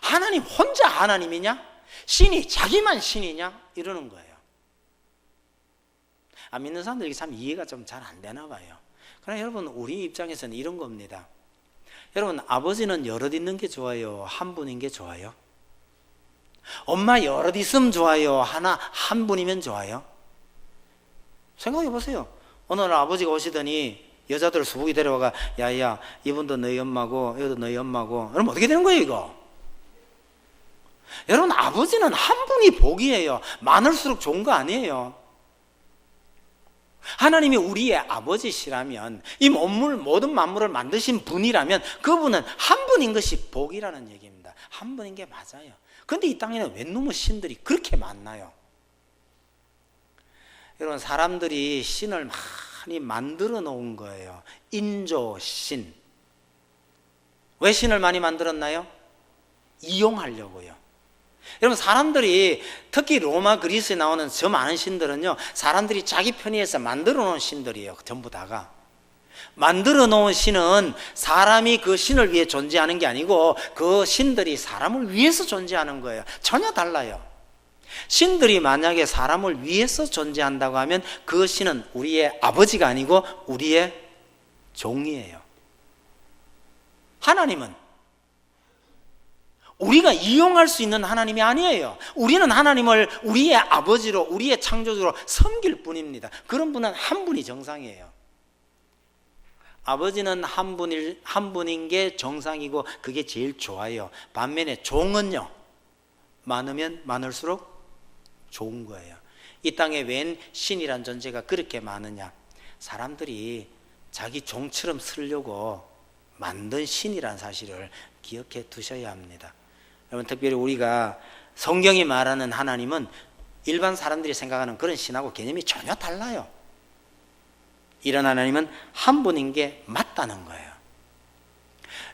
하나님 혼자 하나님이냐? 신이 자기만 신이냐? 이러는 거예요. 안 믿는 사람들이 참 이해가 좀 잘 안 되나 봐요. 그러나 여러분, 우리 입장에서는 이런 겁니다. 여러분, 아버지는 여럿 있는 게 좋아요? 한 분인 게 좋아요? 엄마 여럿 있으면 좋아요? 한 분이면 좋아요? 생각해 보세요. 어느 날 아버지가 오시더니 여자들 수북이 데려와가 야야 이분도 너희 엄마고 이것도 너희 엄마고, 그럼 어떻게 되는 거예요 이거? 여러분, 아버지는 한 분이 복이에요. 많을수록 좋은 거 아니에요. 하나님이 우리의 아버지시라면, 이 모든 만물을 만드신 분이라면 그분은 한 분인 것이 복이라는 얘기입니다. 한 분인 게 맞아요. 그런데 이 땅에는 웬 놈의 신들이 그렇게 많나요? 여러분, 사람들이 신을 많이 만들어 놓은 거예요. 인조신. 왜 신을 많이 만들었나요? 이용하려고요. 여러분, 사람들이 특히 로마 그리스에 나오는 저 많은 신들은요 사람들이 자기 편의해서 만들어 놓은 신들이에요. 전부 다가 만들어 놓은 신은 사람이 그 신을 위해 존재하는 게 아니고 그 신들이 사람을 위해서 존재하는 거예요. 전혀 달라요. 신들이 만약에 사람을 위해서 존재한다고 하면 그 신은 우리의 아버지가 아니고 우리의 종이에요. 하나님은 우리가 이용할 수 있는 하나님이 아니에요. 우리는 하나님을 우리의 아버지로, 우리의 창조주로 섬길 뿐입니다. 그런 분은 한 분이 정상이에요. 아버지는 한 분인 게 정상이고 그게 제일 좋아요. 반면에 종은요, 많으면 많을수록 좋은 거예요. 이 땅에 웬 신이란 존재가 그렇게 많으냐? 사람들이 자기 종처럼 쓰려고 만든 신이란 사실을 기억해 두셔야 합니다. 여러분, 특별히 우리가 성경이 말하는 하나님은 일반 사람들이 생각하는 그런 신하고 개념이 전혀 달라요. 이런 하나님은 한 분인 게 맞다는 거예요.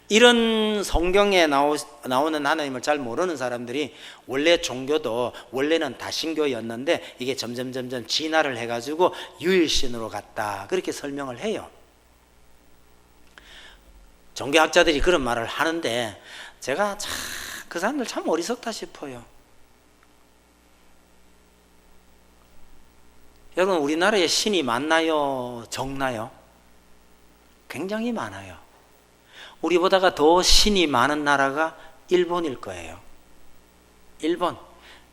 이런 성경에 나오는 하나님을 잘 모르는 사람들이 원래 종교도 원래는 다신교였는데 이게 점점 진화를 해가지고 유일신으로 갔다, 그렇게 설명을 해요. 종교학자들이 그런 말을 하는데 제가 그 사람들 참 어리석다 싶어요. 여러분, 우리나라에 신이 많나요? 적나요? 굉장히 많아요. 우리보다가 더 신이 많은 나라가 일본일 거예요. 일본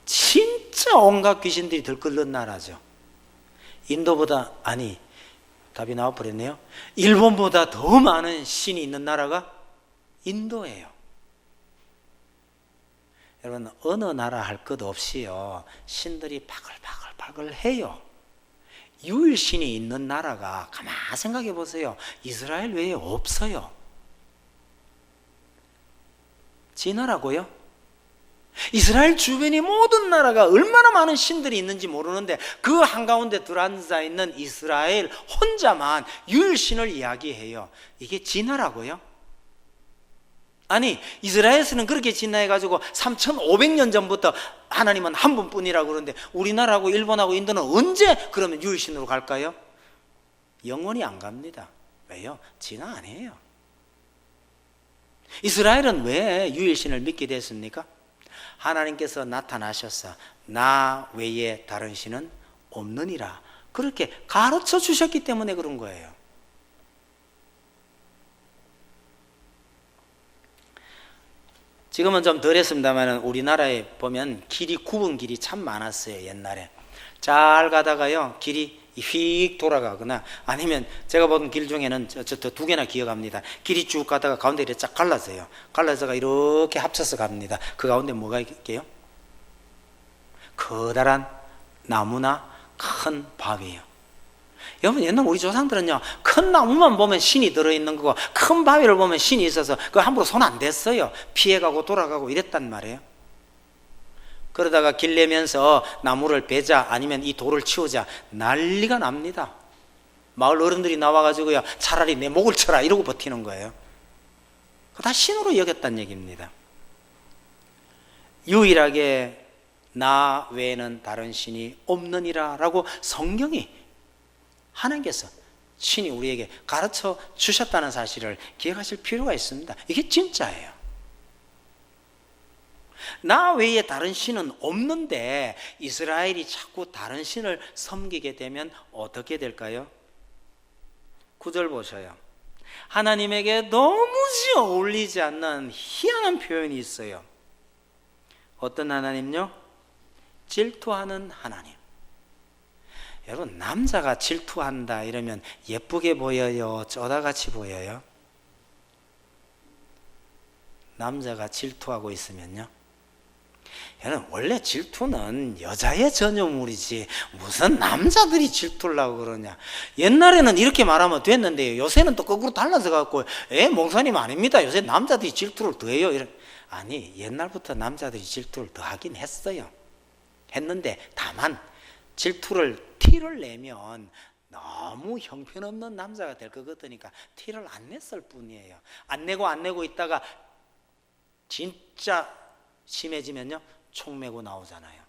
진짜 온갖 귀신들이 들끓는 나라죠. 인도보다, 아니, 답이 나와버렸네요. 일본보다 더 많은 신이 있는 나라가 인도예요. 여러분, 어느 나라 할 것 없이요, 신들이 바글바글해요. 유일신이 있는 나라가 가만히 생각해 보세요. 이스라엘 외에 없어요. 진화라고요? 이스라엘 주변의 모든 나라가 얼마나 많은 신들이 있는지 모르는데 그 한가운데 들어앉아 있는 이스라엘 혼자만 유일신을 이야기해요. 이게 진화라고요? 아니, 이스라엘에서는 그렇게 진화해가지고 3,500년 전부터 하나님은 한 분뿐이라고 그러는데 우리나라하고 일본하고 인도는 언제 그러면 유일신으로 갈까요? 영원히 안 갑니다. 왜요? 진화 아니에요. 이스라엘은 왜 유일신을 믿게 됐습니까? 하나님께서 나타나셔서 나 외에 다른 신은 없느니라, 그렇게 가르쳐 주셨기 때문에 그런 거예요. 지금은 좀 덜했습니다만 우리나라에 보면 굽은 길이 참 많았어요. 옛날에 잘 가다가요, 길이 휙 돌아가거나 아니면 제가 본 길 중에는 저 두 개나 기억합니다. 길이 쭉 가다가 가운데 이렇게 쫙 갈라져요. 갈라져가 이렇게 합쳐서 갑니다. 그 가운데 뭐가 있게요? 커다란 나무나 큰 바위예요. 여러분, 옛날 우리 조상들은요, 큰 나무만 보면 신이 들어있는 거고 큰 바위를 보면 신이 있어서 그거 함부로 손 안 댔어요. 피해가고 돌아가고 이랬단 말이에요. 그러다가 길 내면서 나무를 베자 아니면 이 돌을 치우자 난리가 납니다. 마을 어른들이 나와가지고요, 차라리 내 목을 쳐라 이러고 버티는 거예요. 그거 다 신으로 여겼다는 얘기입니다. 유일하게 나 외에는 다른 신이 없느니라 라고 성경이, 하나님께서 신이 우리에게 가르쳐 주셨다는 사실을 기억하실 필요가 있습니다. 이게 진짜예요. 나 외에 다른 신은 없는데 이스라엘이 자꾸 다른 신을 섬기게 되면 어떻게 될까요? 9절 보셔요. 하나님에게 도무지 어울리지 않는 희한한 표현이 있어요. 어떤 하나님요? 질투하는 하나님. 여러분, 남자가 질투한다 이러면 예쁘게 보여요? 쪼다같이 보여요? 남자가 질투하고 있으면요, 여러분, 원래 질투는 여자의 전유물이지 무슨 남자들이 질투를 하고 그러냐. 옛날에는 이렇게 말하면 됐는데 요새는 또 거꾸로 달라져 갖고 목사님 아닙니다, 요새 남자들이 질투를 더 해요. 아니, 옛날부터 남자들이 질투를 더 하긴 했는데 다만 질투를 티를 내면 너무 형편없는 남자가 될 것 같으니까 티를 안 냈을 뿐이에요. 안 내고 있다가 진짜 심해지면요, 총 메고 나오잖아요.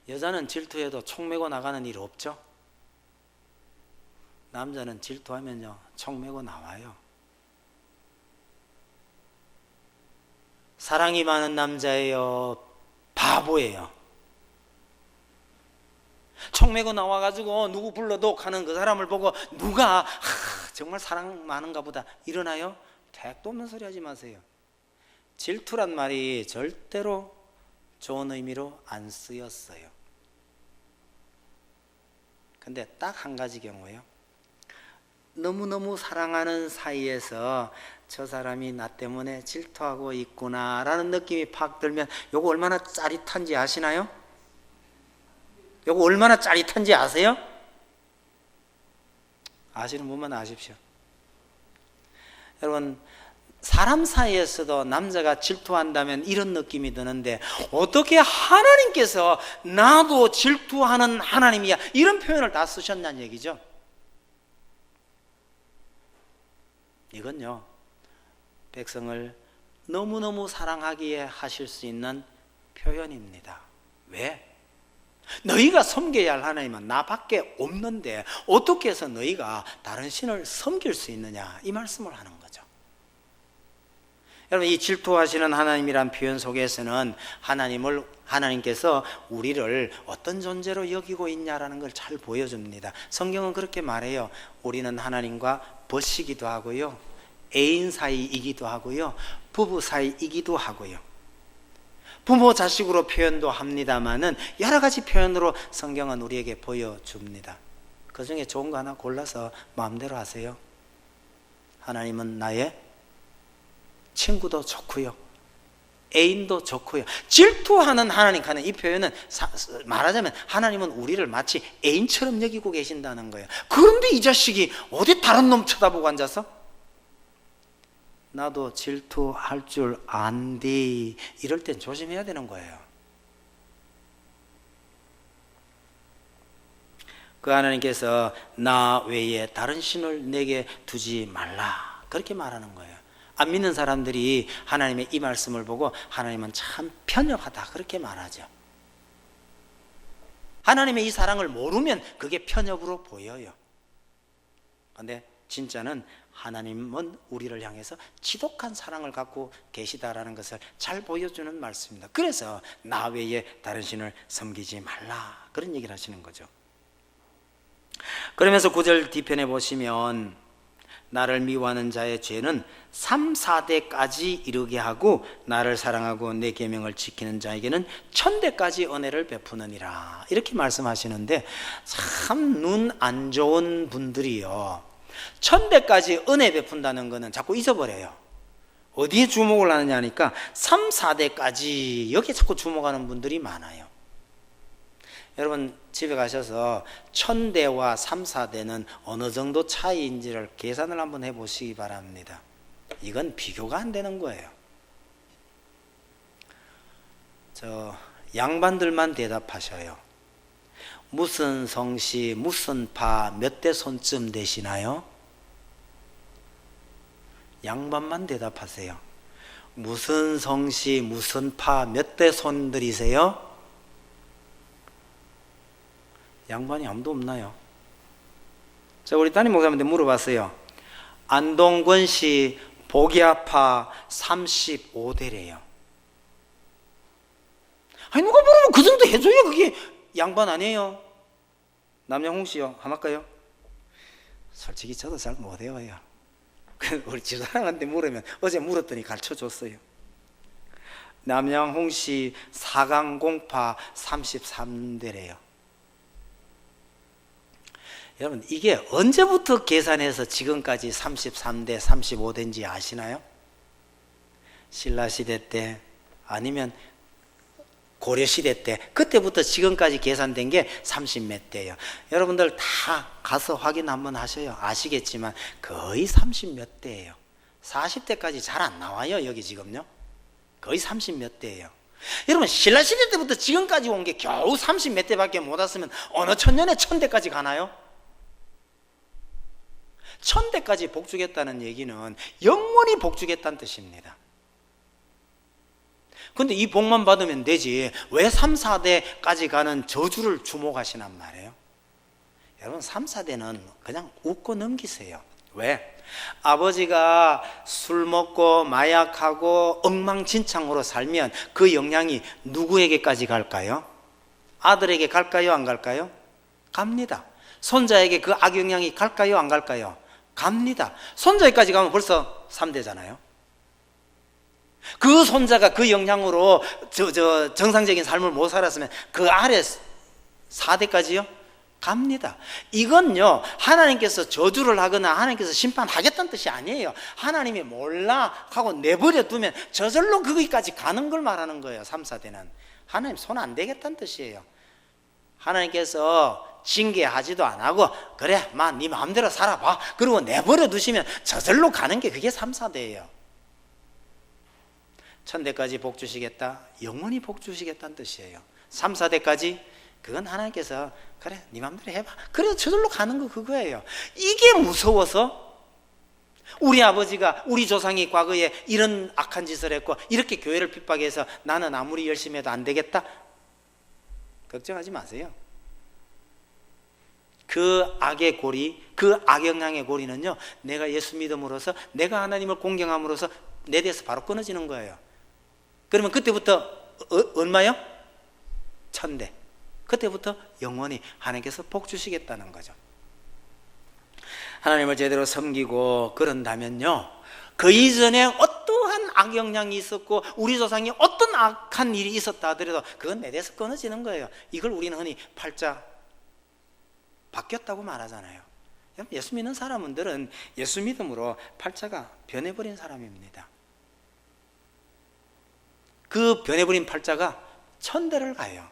여자는 질투해도 총 메고 나가는 일 없죠? 남자는 질투하면요, 총 메고 나와요. 사랑이 많은 남자예요? 바보예요? 총 메고 나와가지고 누구 불러도 가는 그 사람을 보고 누가 정말 사랑 많은가 보다 이러나요? 택도 없는 소리 하지 마세요. 질투란 말이 절대로 좋은 의미로 안 쓰였어요. 근데 딱 한 가지 경우예요. 너무너무 사랑하는 사이에서 저 사람이 나 때문에 질투하고 있구나 라는 느낌이 팍 들면 요거 얼마나 짜릿한지 아시나요? 요거 얼마나 짜릿한지 아세요? 아시는 분만 아십시오. 여러분, 사람 사이에서도 남자가 질투한다면 이런 느낌이 드는데 어떻게 하나님께서 나도 질투하는 하나님이야 이런 표현을 다 쓰셨냐는 얘기죠. 이건요, 백성을 너무너무 사랑하기에 하실 수 있는 표현입니다. 왜? 너희가 섬겨야 할 하나님은 나밖에 없는데 어떻게 해서 너희가 다른 신을 섬길 수 있느냐 이 말씀을 하는 거죠. 여러분, 이 질투하시는 하나님이란 표현 속에서는 하나님께서 우리를 어떤 존재로 여기고 있냐라는 걸 잘 보여줍니다. 성경은 그렇게 말해요. 우리는 하나님과 벗이기도 하고요, 애인 사이이기도 하고요, 부부 사이이기도 하고요, 부모 자식으로 표현도 합니다마는 여러 가지 표현으로 성경은 우리에게 보여줍니다. 그 중에 좋은 거 하나 골라서 마음대로 하세요. 하나님은 나의 친구도 좋고요, 애인도 좋고요. 질투하는 하나님 하는 이 표현은 말하자면 하나님은 우리를 마치 애인처럼 여기고 계신다는 거예요. 그런데 이 자식이 어디 다른 놈 쳐다보고 앉아서 나도 질투할 줄 안디 이럴 땐 조심해야 되는 거예요. 그 하나님께서 나 외에 다른 신을 내게 두지 말라 그렇게 말하는 거예요. 안 믿는 사람들이 하나님의 이 말씀을 보고 하나님은 참 편협하다 그렇게 말하죠. 하나님의 이 사랑을 모르면 그게 편협으로 보여요. 그런데 진짜는 하나님은 우리를 향해서 지독한 사랑을 갖고 계시다라는 것을 잘 보여주는 말씀입니다. 그래서 나 외에 다른 신을 섬기지 말라 그런 얘기를 하시는 거죠. 그러면서 9절 뒤편에 보시면 나를 미워하는 자의 죄는 3, 4대까지 이르게 하고 나를 사랑하고 내 계명을 지키는 자에게는 1000대까지 은혜를 베푸느니라 이렇게 말씀하시는데 참 눈 안 좋은 분들이요 1000대까지 은혜 베푼다는 것은 자꾸 잊어버려요. 어디에 주목을 하느냐 하니까 3, 4대까지 여기에 자꾸 주목하는 분들이 많아요. 여러분 집에 가셔서 1000대와 3, 4대는 어느 정도 차이인지를 계산을 한번 해보시기 바랍니다. 이건 비교가 안 되는 거예요. 저 양반들만 대답하셔요. 무슨 성씨 무슨 파 몇 대 손쯤 되시나요? 양반만 대답하세요. 무슨 성씨 무슨 파 몇 대 손들이세요? 양반이 아무도 없나요? 자, 우리 담임 목사님한테 물어봤어요. 안동권 씨 복야파 35대래요. 아니 누가 물으면 그 정도 해줘야 그게 양반 아니에요? 남양홍 씨요? 한할까요? 솔직히 저도 잘 못해요. 우리 집사람한테 물으면 어제 물었더니 가르쳐줬어요. 남양홍 씨 사강공파 33대래요. 여러분 이게 언제부터 계산해서 지금까지 33대 35대인지 아시나요? 신라시대 때 아니면 고려시대 때 그때부터 지금까지 계산된 게 30몇 대예요. 여러분들 다 가서 확인 한번 하셔요. 아시겠지만 거의 30몇 대예요. 40대까지 잘 안 나와요. 여기 지금요 거의 30몇 대예요. 여러분 신라시대 때부터 지금까지 온 게 겨우 30몇 대밖에 못 왔으면 어느 천년에 1000대까지 가나요? 1000대까지 복주겠다는 얘기는 영원히 복주겠다는 뜻입니다. 근데 이 복만 받으면 되지 왜 3, 4대까지 가는 저주를 주목하시란 말이에요? 여러분 3, 4대는 그냥 웃고 넘기세요. 왜? 아버지가 술 먹고 마약하고 엉망진창으로 살면 그 영향이 누구에게까지 갈까요? 아들에게 갈까요? 안 갈까요? 갑니다. 손자에게 그 악영향이 갈까요? 안 갈까요? 갑니다. 손자에까지 가면 벌써 3대잖아요. 그 손자가 그 영향으로 정상적인 삶을 못 살았으면 그 아래 4대까지요? 갑니다. 이건요, 하나님께서 저주를 하거나 하나님께서 심판하겠다는 뜻이 아니에요. 하나님이 몰라 하고 내버려 두면 저절로 거기까지 가는 걸 말하는 거예요. 3, 4대는 하나님 손 안 대겠다는 뜻이에요. 하나님께서 징계하지도 안 하고 그래 네 마음대로 살아봐 그리고 내버려 두시면 저절로 가는 게 그게 3, 4대예요. 천대까지 복 주시겠다, 영원히 복 주시겠다는 뜻이에요. 3, 4대까지 그건 하나님께서 그래 네 마음대로 해봐 그래 저절로 가는 거 그거예요. 이게 무서워서 우리 아버지가 우리 조상이 과거에 이런 악한 짓을 했고 이렇게 교회를 핍박해서 나는 아무리 열심히 해도 안 되겠다, 걱정하지 마세요. 그 악의 고리, 그 악영향의 고리는요, 내가 예수 믿음으로써 내가 하나님을 공경함으로써 내 데서 바로 끊어지는 거예요. 그러면 그때부터 얼마요? 1000대. 그때부터 영원히 하나님께서 복 주시겠다는 거죠. 하나님을 제대로 섬기고 그런다면요, 그 이전에 어떠한 악영향이 있었고 우리 조상이 어떤 악한 일이 있었다 하더라도 그건 내 데서 끊어지는 거예요. 이걸 우리는 흔히 팔자 바뀌었다고 말하잖아요. 예수 믿는 사람들은 예수 믿음으로 팔자가 변해버린 사람입니다. 그 변해버린 팔자가 1000대를 가요.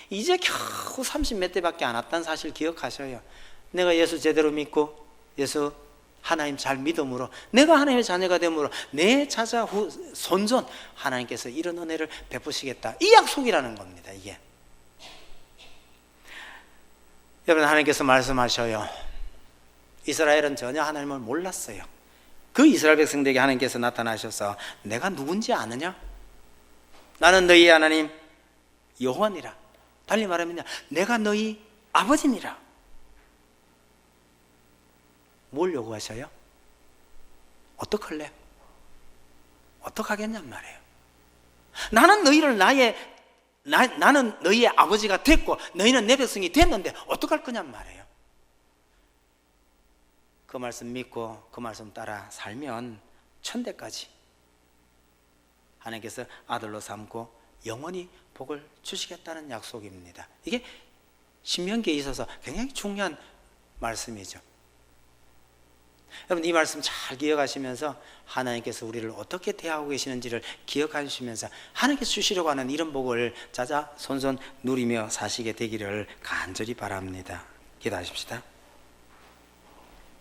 이제 겨우 30몇 대밖에 안 왔다는 사실 기억하셔요. 내가 예수 제대로 믿고 예수 하나님 잘 믿음으로 내가 하나님의 자녀가 됨으로 내 자자 손전 하나님께서 이런 은혜를 베푸시겠다, 이 약속이라는 겁니다. 이게 여러분, 하나님께서 말씀하셔요. 이스라엘은 전혀 하나님을 몰랐어요. 그 이스라엘 백성들에게 하나님께서 나타나셔서 내가 누군지 아느냐? 나는 너희 하나님 여호와니라. 달리 말하면 내가 너희 아버지니라. 뭘 요구하셔요? 어떡할래? 어떡하겠냔 말이에요. 나는 너희를 나는 너희의 아버지가 됐고 너희는 내 백성이 됐는데 어떡할 거냔 말이에요. 그 말씀 믿고 그 말씀 따라 살면 1000대까지 하나님께서 아들로 삼고 영원히 복을 주시겠다는 약속입니다. 이게 신명기에 있어서 굉장히 중요한 말씀이죠. 여러분, 이 말씀 잘 기억하시면서 하나님께서 우리를 어떻게 대하고 계시는지를 기억하시면서 하나님께서 주시려고 하는 이런 복을 자자 손손 누리며 사시게 되기를 간절히 바랍니다. 기도하십시다.